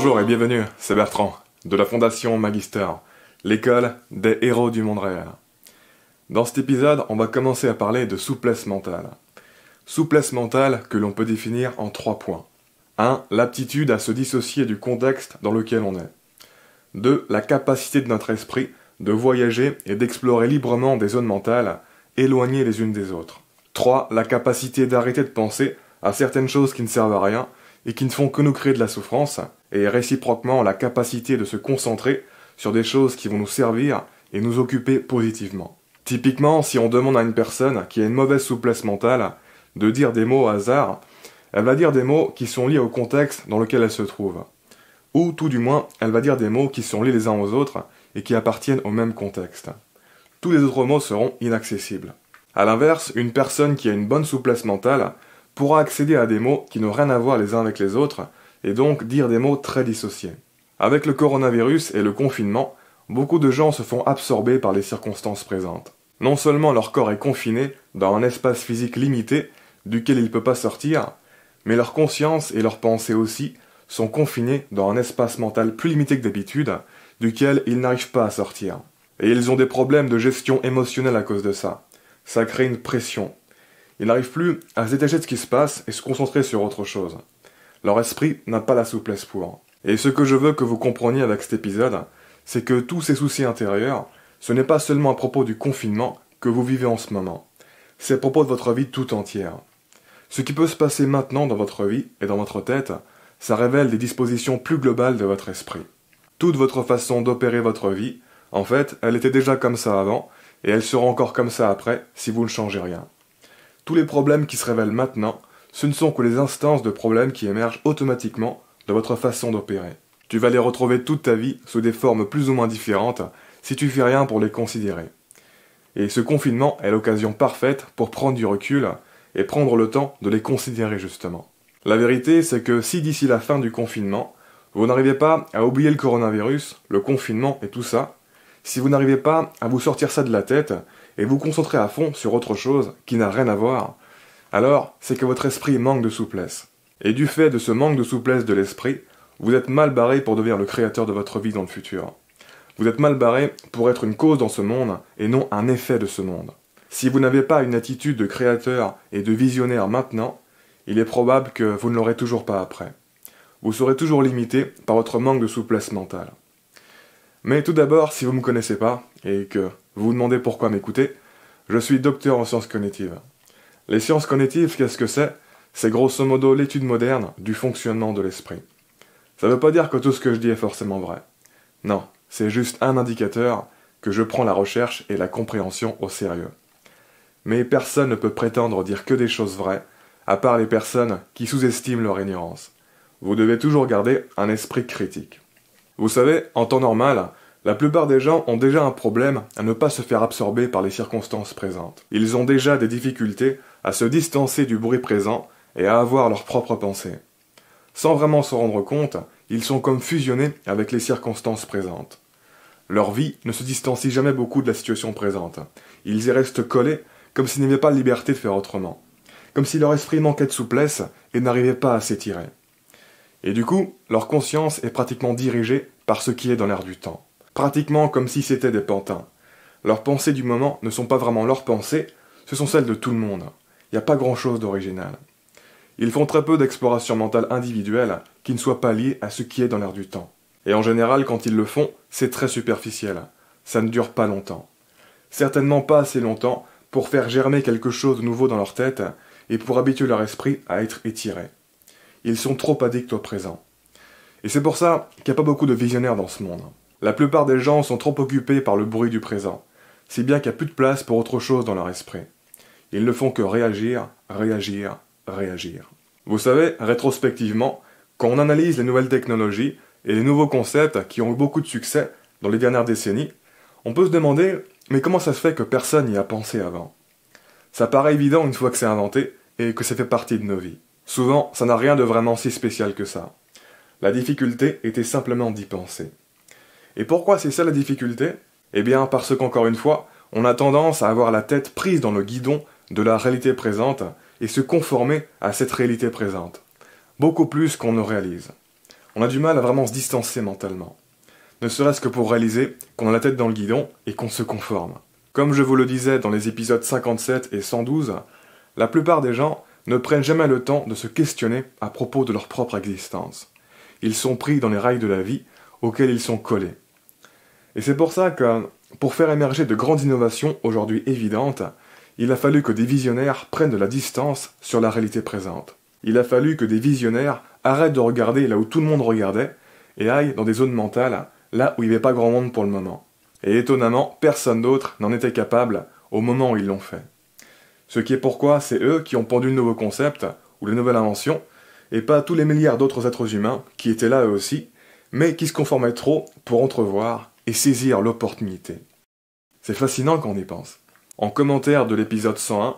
Bonjour et bienvenue, c'est Bertrand, de la Fondation Magister, l'école des héros du monde réel. Dans cet épisode, on va commencer à parler de souplesse mentale. Souplesse mentale que l'on peut définir en 3 points. 1. L'aptitude à se dissocier du contexte dans lequel on est. 2. La capacité de notre esprit de voyager et d'explorer librement des zones mentales, éloignées les unes des autres. 3. La capacité d'arrêter de penser à certaines choses qui ne servent à rien et qui ne font que nous créer de la souffrance, et réciproquement la capacité de se concentrer sur des choses qui vont nous servir et nous occuper positivement. Typiquement, si on demande à une personne qui a une mauvaise souplesse mentale de dire des mots au hasard, elle va dire des mots qui sont liés au contexte dans lequel elle se trouve. Ou tout du moins, elle va dire des mots qui sont liés les uns aux autres et qui appartiennent au même contexte. Tous les autres mots seront inaccessibles. A l'inverse, une personne qui a une bonne souplesse mentale pourra accéder à des mots qui n'ont rien à voir les uns avec les autres, et donc dire des mots très dissociés. Avec le coronavirus et le confinement, beaucoup de gens se font absorber par les circonstances présentes. Non seulement leur corps est confiné dans un espace physique limité, duquel il ne peut pas sortir, mais leur conscience et leurs pensées aussi sont confinés dans un espace mental plus limité que d'habitude, duquel ils n'arrivent pas à sortir. Et ils ont des problèmes de gestion émotionnelle à cause de ça. Ça crée une pression. Ils n'arrivent plus à se détacher de ce qui se passe et se concentrer sur autre chose. Leur esprit n'a pas la souplesse pour. Et ce que je veux que vous compreniez avec cet épisode, c'est que tous ces soucis intérieurs, ce n'est pas seulement à propos du confinement que vous vivez en ce moment. C'est à propos de votre vie tout entière. Ce qui peut se passer maintenant dans votre vie et dans votre tête, ça révèle des dispositions plus globales de votre esprit. Toute votre façon d'opérer votre vie, en fait, elle était déjà comme ça avant, et elle sera encore comme ça après si vous ne changez rien. Tous les problèmes qui se révèlent maintenant, ce ne sont que les instances de problèmes qui émergent automatiquement de votre façon d'opérer. Tu vas les retrouver toute ta vie sous des formes plus ou moins différentes si tu fais rien pour les considérer. Et ce confinement est l'occasion parfaite pour prendre du recul et prendre le temps de les considérer justement. La vérité, c'est que si d'ici la fin du confinement, vous n'arrivez pas à oublier le coronavirus, le confinement et tout ça, si vous n'arrivez pas à vous sortir ça de la tête et vous concentrer à fond sur autre chose qui n'a rien à voir, alors c'est que votre esprit manque de souplesse. Et du fait de ce manque de souplesse de l'esprit, vous êtes mal barré pour devenir le créateur de votre vie dans le futur. Vous êtes mal barré pour être une cause dans ce monde et non un effet de ce monde. Si vous n'avez pas une attitude de créateur et de visionnaire maintenant, il est probable que vous ne l'aurez toujours pas après. Vous serez toujours limité par votre manque de souplesse mentale. Mais tout d'abord, si vous ne me connaissez pas, et que vous vous demandez pourquoi m'écouter, je suis docteur en sciences cognitives. Les sciences cognitives, qu'est-ce que c'est ? C'est grosso modo l'étude moderne du fonctionnement de l'esprit. Ça ne veut pas dire que tout ce que je dis est forcément vrai. Non, c'est juste un indicateur que je prends la recherche et la compréhension au sérieux. Mais personne ne peut prétendre dire que des choses vraies, à part les personnes qui sous-estiment leur ignorance. Vous devez toujours garder un esprit critique. Vous savez, en temps normal, la plupart des gens ont déjà un problème à ne pas se faire absorber par les circonstances présentes. Ils ont déjà des difficultés à se distancer du bruit présent et à avoir leurs propres pensées. Sans vraiment s'en rendre compte, ils sont comme fusionnés avec les circonstances présentes. Leur vie ne se distancie jamais beaucoup de la situation présente. Ils y restent collés comme s'ils n'avaient pas la liberté de faire autrement. Comme si leur esprit manquait de souplesse et n'arrivait pas à s'étirer. Et du coup, leur conscience est pratiquement dirigée par ce qui est dans l'air du temps. Pratiquement comme si c'était des pantins. Leurs pensées du moment ne sont pas vraiment leurs pensées, ce sont celles de tout le monde. Il n'y a pas grand-chose d'original. Ils font très peu d'exploration mentale individuelle qui ne soit pas liée à ce qui est dans l'air du temps. Et en général, quand ils le font, c'est très superficiel. Ça ne dure pas longtemps. Certainement pas assez longtemps pour faire germer quelque chose de nouveau dans leur tête et pour habituer leur esprit à être étiré. Ils sont trop addicts au présent. Et c'est pour ça qu'il n'y a pas beaucoup de visionnaires dans ce monde. La plupart des gens sont trop occupés par le bruit du présent, si bien qu'il n'y a plus de place pour autre chose dans leur esprit. Ils ne font que réagir, réagir, réagir. Vous savez, rétrospectivement, quand on analyse les nouvelles technologies et les nouveaux concepts qui ont eu beaucoup de succès dans les dernières décennies, on peut se demander, mais comment ça se fait que personne n'y a pensé avant ? Ça paraît évident une fois que c'est inventé et que ça fait partie de nos vies. Souvent, ça n'a rien de vraiment si spécial que ça. La difficulté était simplement d'y penser. Et pourquoi c'est ça la difficulté ? Eh bien parce qu'encore une fois, on a tendance à avoir la tête prise dans le guidon de la réalité présente et se conformer à cette réalité présente. Beaucoup plus qu'on ne réalise. on a du mal à vraiment se distancer mentalement. Ne serait-ce que pour réaliser qu'on a la tête dans le guidon et qu'on se conforme. Comme je vous le disais dans les épisodes 57 et 112, la plupart des gens ne prennent jamais le temps de se questionner à propos de leur propre existence. Ils sont pris dans les rails de la vie auxquels ils sont collés. Et c'est pour ça que, pour faire émerger de grandes innovations aujourd'hui évidentes, il a fallu que des visionnaires prennent de la distance sur la réalité présente. Il a fallu que des visionnaires arrêtent de regarder là où tout le monde regardait et aillent dans des zones mentales, là où il n'y avait pas grand monde pour le moment. Et étonnamment, personne d'autre n'en était capable au moment où ils l'ont fait. Ce qui est pourquoi c'est eux qui ont pondu le nouveau concept, ou la nouvelle invention, et pas tous les milliards d'autres êtres humains qui étaient là eux aussi, mais qui se conformaient trop pour entrevoir et saisir l'opportunité. C'est fascinant quand on y pense. En commentaire de l'épisode 101,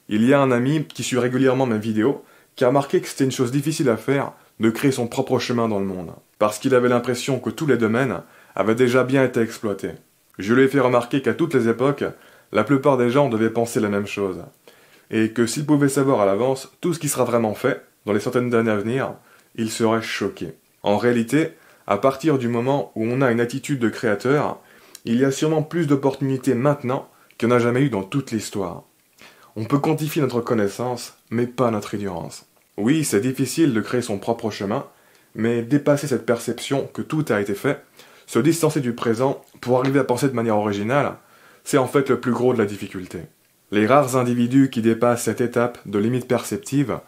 il y a un ami qui suit régulièrement mes vidéos qui a remarqué que c'était une chose difficile à faire de créer son propre chemin dans le monde, parce qu'il avait l'impression que tous les domaines avaient déjà bien été exploités. Je lui ai fait remarquer qu'à toutes les époques, la plupart des gens devaient penser la même chose, et que s'ils pouvaient savoir à l'avance tout ce qui sera vraiment fait dans les centaines d'années à venir, ils seraient choqués. En réalité, à partir du moment où on a une attitude de créateur, il y a sûrement plus d'opportunités maintenant qu'il n'y en a jamais eu dans toute l'histoire. On peut quantifier notre connaissance, mais pas notre ignorance. Oui, c'est difficile de créer son propre chemin, mais dépasser cette perception que tout a été fait, se distancer du présent pour arriver à penser de manière originale, c'est en fait le plus gros de la difficulté. Les rares individus qui dépassent cette étape de limite perceptive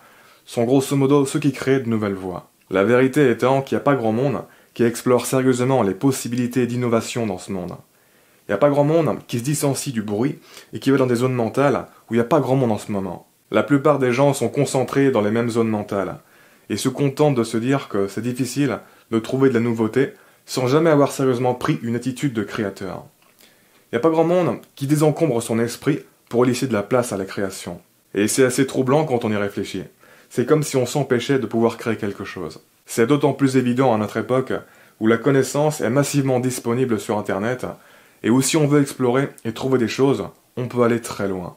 sont grosso modo ceux qui créent de nouvelles voies. La vérité étant qu'il n'y a pas grand monde qui explore sérieusement les possibilités d'innovation dans ce monde. Il n'y a pas grand monde qui se distancie du bruit et qui va dans des zones mentales où il n'y a pas grand monde en ce moment. La plupart des gens sont concentrés dans les mêmes zones mentales et se contentent de se dire que c'est difficile de trouver de la nouveauté sans jamais avoir sérieusement pris une attitude de créateur. Il n'y a pas grand monde qui désencombre son esprit pour laisser de la place à la création. Et c'est assez troublant quand on y réfléchit. C'est comme si on s'empêchait de pouvoir créer quelque chose. C'est d'autant plus évident à notre époque où la connaissance est massivement disponible sur Internet et où si on veut explorer et trouver des choses, on peut aller très loin.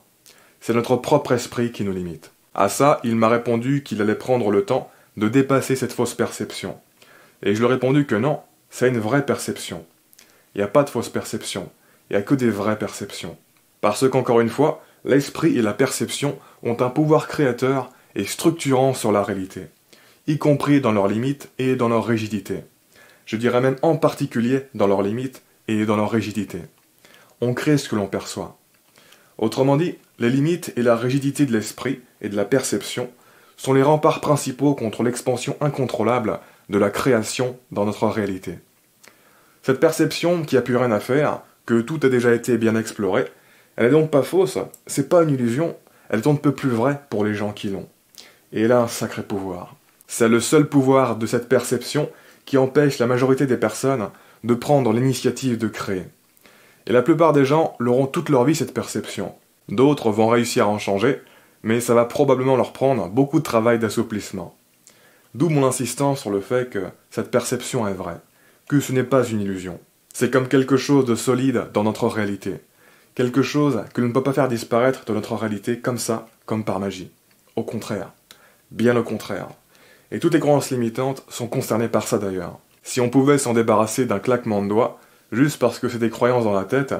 C'est notre propre esprit qui nous limite. À ça, il m'a répondu qu'il allait prendre le temps de dépasser cette fausse perception. Et je lui ai répondu que non, c'est une vraie perception. Il n'y a pas de fausse perception, il n'y a que des vraies perceptions. Parce qu'encore une fois, l'esprit et la perception ont un pouvoir créateur et structurant sur la réalité, y compris dans leurs limites et dans leur rigidité. Je dirais même en particulier dans leurs limites et dans leur rigidité. On crée ce que l'on perçoit. Autrement dit, les limites et la rigidité de l'esprit et de la perception sont les remparts principaux contre l'expansion incontrôlable de la création dans notre réalité. Cette perception qui a plus rien à faire, que tout a déjà été bien exploré, elle est donc pas fausse, c'est pas une illusion, elle est on ne peut plus vraie pour les gens qui l'ont. Et elle a un sacré pouvoir. C'est le seul pouvoir de cette perception qui empêche la majorité des personnes de prendre l'initiative de créer. Et la plupart des gens l'auront toute leur vie cette perception. D'autres vont réussir à en changer, mais ça va probablement leur prendre beaucoup de travail d'assouplissement. D'où mon insistance sur le fait que cette perception est vraie, que ce n'est pas une illusion. C'est comme quelque chose de solide dans notre réalité. Quelque chose que l'on ne peut pas faire disparaître de notre réalité comme ça, comme par magie. Au contraire. Bien au contraire. Et toutes les croyances limitantes sont concernées par ça d'ailleurs. Si on pouvait s'en débarrasser d'un claquement de doigts, juste parce que c'est des croyances dans la tête,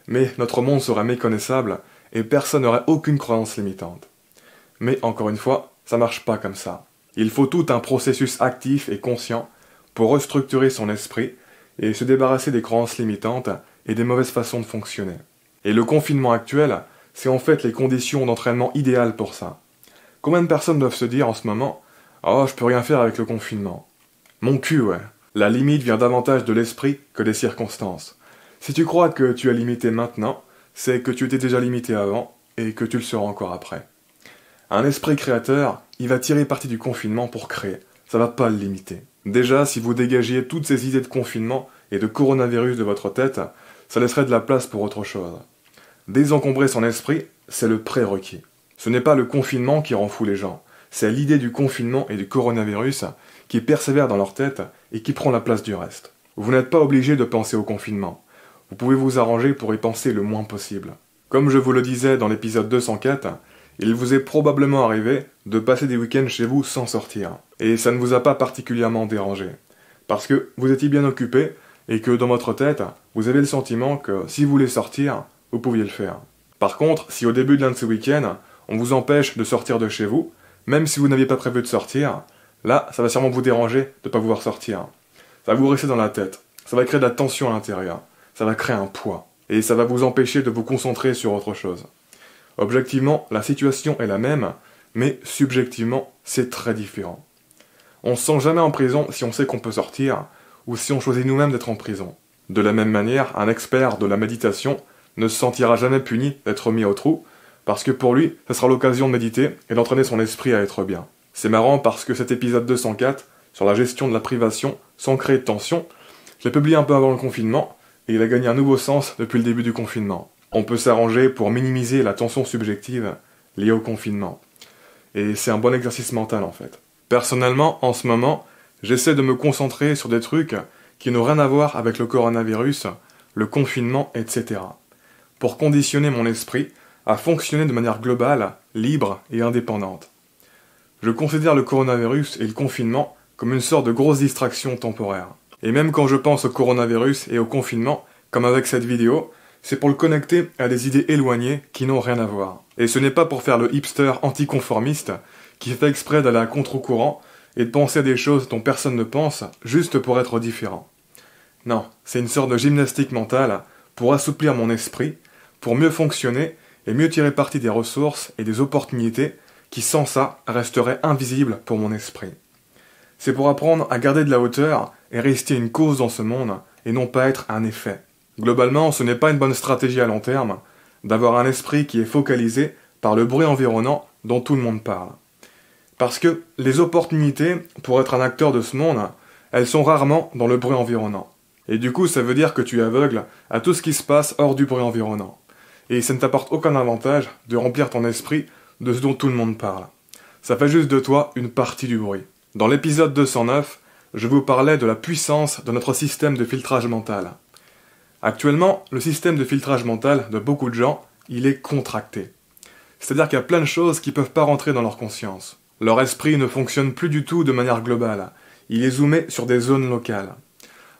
mais notre monde serait méconnaissable et personne n'aurait aucune croyance limitante. Mais encore une fois, ça marche pas comme ça. Il faut tout un processus actif et conscient pour restructurer son esprit et se débarrasser des croyances limitantes et des mauvaises façons de fonctionner. Et le confinement actuel, c'est en fait les conditions d'entraînement idéales pour ça. Combien de personnes doivent se dire en ce moment « Oh, je peux rien faire avec le confinement ». Mon cul, ouais. La limite vient davantage de l'esprit que des circonstances. Si tu crois que tu es limité maintenant, c'est que tu étais déjà limité avant et que tu le seras encore après. Un esprit créateur, il va tirer parti du confinement pour créer. Ça va pas le limiter. Déjà, si vous dégagiez toutes ces idées de confinement et de coronavirus de votre tête, ça laisserait de la place pour autre chose. Désencombrer son esprit, c'est le prérequis. Ce n'est pas le confinement qui rend fou les gens, c'est l'idée du confinement et du coronavirus qui persévère dans leur tête et qui prend la place du reste. Vous n'êtes pas obligé de penser au confinement. Vous pouvez vous arranger pour y penser le moins possible. Comme je vous le disais dans l'épisode 204, il vous est probablement arrivé de passer des week-ends chez vous sans sortir. Et ça ne vous a pas particulièrement dérangé. Parce que vous étiez bien occupé et que dans votre tête, vous avez le sentiment que si vous voulez sortir, vous pouviez le faire. Par contre, si au début de l'un de ces week-ends, on vous empêche de sortir de chez vous, même si vous n'aviez pas prévu de sortir, là, ça va sûrement vous déranger de ne pas pouvoir sortir. Ça va vous rester dans la tête. Ça va créer de la tension à l'intérieur. Ça va créer un poids. Et ça va vous empêcher de vous concentrer sur autre chose. Objectivement, la situation est la même, mais subjectivement, c'est très différent. On se sent jamais en prison si on sait qu'on peut sortir, ou si on choisit nous-mêmes d'être en prison. De la même manière, un expert de la méditation ne se sentira jamais puni d'être mis au trou, parce que pour lui, ce sera l'occasion de méditer et d'entraîner son esprit à être bien. C'est marrant parce que cet épisode 204, sur la gestion de la privation sans créer de tension, je l'ai publié un peu avant le confinement, et il a gagné un nouveau sens depuis le début du confinement. On peut s'arranger pour minimiser la tension subjective liée au confinement. Et c'est un bon exercice mental en fait. Personnellement, en ce moment, j'essaie de me concentrer sur des trucs qui n'ont rien à voir avec le coronavirus, le confinement, etc. Pour conditionner mon esprit à fonctionner de manière globale, libre et indépendante. Je considère le coronavirus et le confinement comme une sorte de grosse distraction temporaire. Et même quand je pense au coronavirus et au confinement, comme avec cette vidéo, c'est pour le connecter à des idées éloignées qui n'ont rien à voir. Et ce n'est pas pour faire le hipster anticonformiste qui fait exprès d'aller à contre-courant et de penser à des choses dont personne ne pense, juste pour être différent. Non, c'est une sorte de gymnastique mentale pour assouplir mon esprit, pour mieux fonctionner et mieux tirer parti des ressources et des opportunités qui sans ça resteraient invisibles pour mon esprit. C'est pour apprendre à garder de la hauteur et rester une cause dans ce monde et non pas être un effet. Globalement, ce n'est pas une bonne stratégie à long terme d'avoir un esprit qui est focalisé par le bruit environnant dont tout le monde parle. Parce que les opportunités pour être un acteur de ce monde, elles sont rarement dans le bruit environnant. Et du coup, ça veut dire que tu es aveugle à tout ce qui se passe hors du bruit environnant. Et ça ne t'apporte aucun avantage de remplir ton esprit de ce dont tout le monde parle. Ça fait juste de toi une partie du bruit. Dans l'épisode 209, je vous parlais de la puissance de notre système de filtrage mental. Actuellement, le système de filtrage mental de beaucoup de gens, il est contracté. C'est-à-dire qu'il y a plein de choses qui ne peuvent pas rentrer dans leur conscience. Leur esprit ne fonctionne plus du tout de manière globale. Il est zoomé sur des zones locales.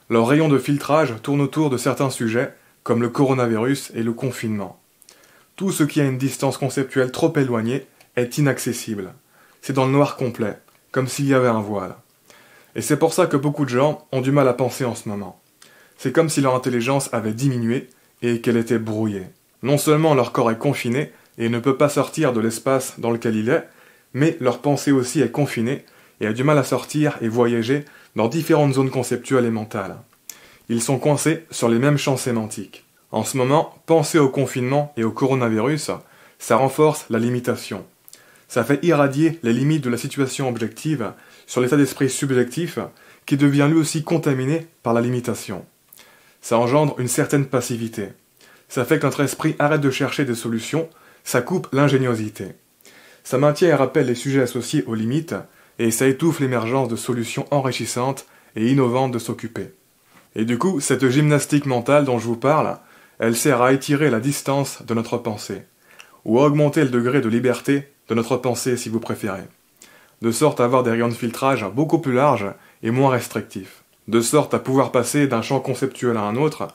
Leur rayon de filtrage tourne autour de certains sujets, comme le coronavirus et le confinement. Tout ce qui a une distance conceptuelle trop éloignée est inaccessible. C'est dans le noir complet, comme s'il y avait un voile. Et c'est pour ça que beaucoup de gens ont du mal à penser en ce moment. C'est comme si leur intelligence avait diminué et qu'elle était brouillée. Non seulement leur corps est confiné et ne peut pas sortir de l'espace dans lequel il est, mais leur pensée aussi est confinée et a du mal à sortir et voyager dans différentes zones conceptuelles et mentales. Ils sont coincés sur les mêmes champs sémantiques. En ce moment, penser au confinement et au coronavirus, ça renforce la limitation. Ça fait irradier les limites de la situation objective sur l'état d'esprit subjectif qui devient lui aussi contaminé par la limitation. Ça engendre une certaine passivité. Ça fait que notre esprit arrête de chercher des solutions, ça coupe l'ingéniosité. Ça maintient et rappelle les sujets associés aux limites, et ça étouffe l'émergence de solutions enrichissantes et innovantes de s'occuper. Et du coup, cette gymnastique mentale dont je vous parle, elle sert à étirer la distance de notre pensée, ou à augmenter le degré de liberté de notre pensée si vous préférez, de sorte à avoir des rayons de filtrage beaucoup plus larges et moins restrictifs, de sorte à pouvoir passer d'un champ conceptuel à un autre,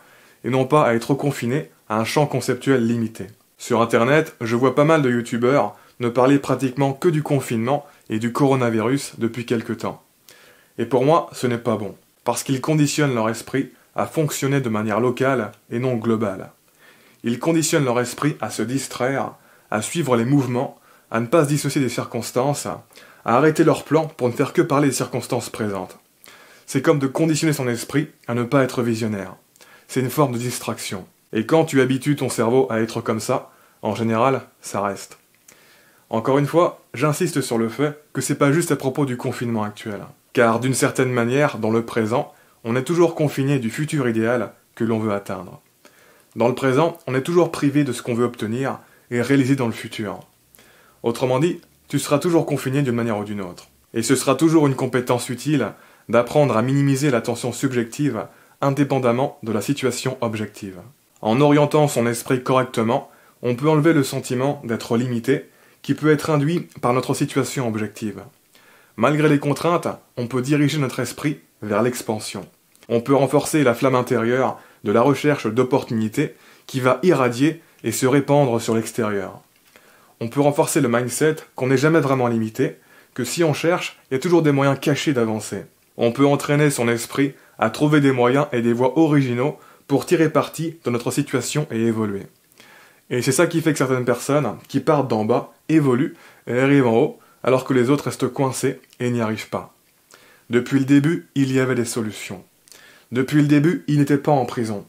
et non pas à être confiné à un champ conceptuel limité. Sur internet, je vois pas mal de youtubeurs ne parler pratiquement que du confinement et du coronavirus depuis quelque temps. Et pour moi, ce n'est pas bon, parce qu'ils conditionnent leur esprit à fonctionner de manière locale et non globale. Ils conditionnent leur esprit à se distraire, à suivre les mouvements, à ne pas se dissocier des circonstances, à arrêter leur plan pour ne faire que parler des circonstances présentes. C'est comme de conditionner son esprit à ne pas être visionnaire. C'est une forme de distraction. Et quand tu habitues ton cerveau à être comme ça, en général, ça reste. Encore une fois, j'insiste sur le fait que c'est pas juste à propos du confinement actuel. Car d'une certaine manière, dans le présent, on est toujours confiné du futur idéal que l'on veut atteindre. Dans le présent, on est toujours privé de ce qu'on veut obtenir et réaliser dans le futur. Autrement dit, tu seras toujours confiné d'une manière ou d'une autre. Et ce sera toujours une compétence utile d'apprendre à minimiser la tension subjective indépendamment de la situation objective. En orientant son esprit correctement, on peut enlever le sentiment d'être limité qui peut être induit par notre situation objective. Malgré les contraintes, on peut diriger notre esprit vers l'expansion. On peut renforcer la flamme intérieure de la recherche d'opportunités qui va irradier et se répandre sur l'extérieur. On peut renforcer le mindset qu'on n'est jamais vraiment limité, que si on cherche, il y a toujours des moyens cachés d'avancer. On peut entraîner son esprit à trouver des moyens et des voies originaux pour tirer parti de notre situation et évoluer. Et c'est ça qui fait que certaines personnes, qui partent d'en bas, évoluent et arrivent en haut, alors que les autres restent coincés et n'y arrivent pas. Depuis le début, il y avait des solutions. Depuis le début, ils n'étaient pas en prison.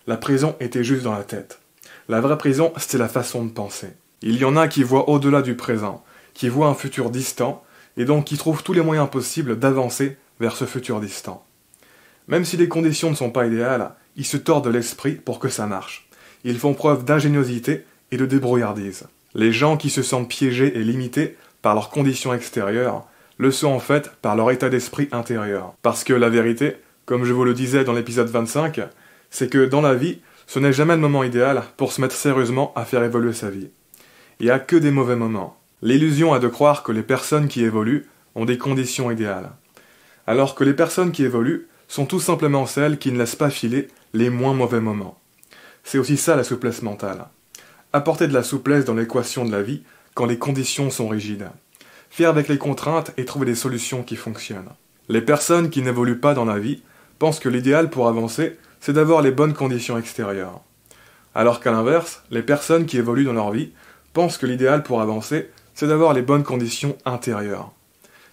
La prison était juste dans la tête. La vraie prison, c'était la façon de penser. Il y en a qui voient au-delà du présent, qui voient un futur distant, et donc qui trouvent tous les moyens possibles d'avancer vers ce futur distant. Même si les conditions ne sont pas idéales, ils se tordent l'esprit pour que ça marche. Ils font preuve d'ingéniosité et de débrouillardise. Les gens qui se sentent piégés et limités par leurs conditions extérieures le sont en fait par leur état d'esprit intérieur. Parce que la vérité, comme je vous le disais dans l'épisode 25, c'est que dans la vie, ce n'est jamais le moment idéal pour se mettre sérieusement à faire évoluer sa vie. Il n'y a que des mauvais moments. L'illusion est de croire que les personnes qui évoluent ont des conditions idéales. Alors que les personnes qui évoluent sont tout simplement celles qui ne laissent pas filer les moins mauvais moments. C'est aussi ça la souplesse mentale. Apporter de la souplesse dans l'équation de la vie quand les conditions sont rigides. Faire avec les contraintes et trouver des solutions qui fonctionnent. Les personnes qui n'évoluent pas dans la vie pensent que l'idéal pour avancer, c'est d'avoir les bonnes conditions extérieures. Alors qu'à l'inverse, les personnes qui évoluent dans leur vie pensent que l'idéal pour avancer, c'est d'avoir les bonnes conditions intérieures.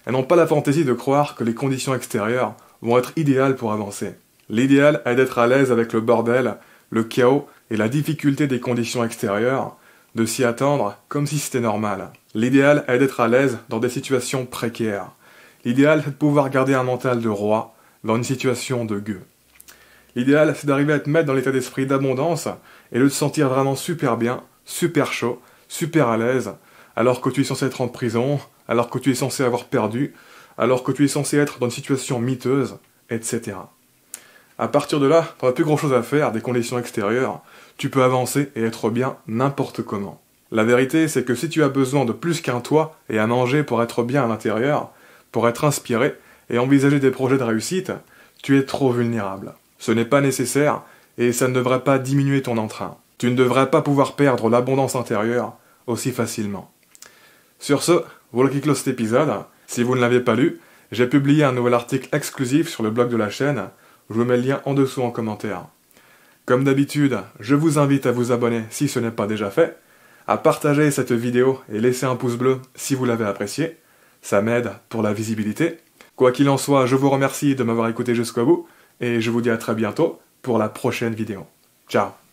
Elles n'ont pas la fantaisie de croire que les conditions extérieures vont être idéales pour avancer. L'idéal est d'être à l'aise avec le bordel, le chaos et la difficulté des conditions extérieures, de s'y attendre comme si c'était normal. L'idéal est d'être à l'aise dans des situations précaires. L'idéal c'est de pouvoir garder un mental de roi dans une situation de gueux. L'idéal c'est d'arriver à te mettre dans l'état d'esprit d'abondance et de te sentir vraiment super bien, super chaud, super à l'aise, alors que tu es censé être en prison, alors que tu es censé avoir perdu, alors que tu es censé être dans une situation miteuse, etc. À partir de là, tu n'as plus grand chose à faire des conditions extérieures, tu peux avancer et être bien n'importe comment. La vérité, c'est que si tu as besoin de plus qu'un toit et à manger pour être bien à l'intérieur, pour être inspiré et envisager des projets de réussite, tu es trop vulnérable. Ce n'est pas nécessaire et ça ne devrait pas diminuer ton entrain. Tu ne devrais pas pouvoir perdre l'abondance intérieure aussi facilement. Sur ce, voilà qui close cet épisode. Si vous ne l'avez pas lu, j'ai publié un nouvel article exclusif sur le blog de la chaîne. Je vous mets le lien en dessous en commentaire. Comme d'habitude, je vous invite à vous abonner si ce n'est pas déjà fait, à partager cette vidéo et laisser un pouce bleu si vous l'avez apprécié. Ça m'aide pour la visibilité. Quoi qu'il en soit, je vous remercie de m'avoir écouté jusqu'au bout et je vous dis à très bientôt pour la prochaine vidéo. Ciao!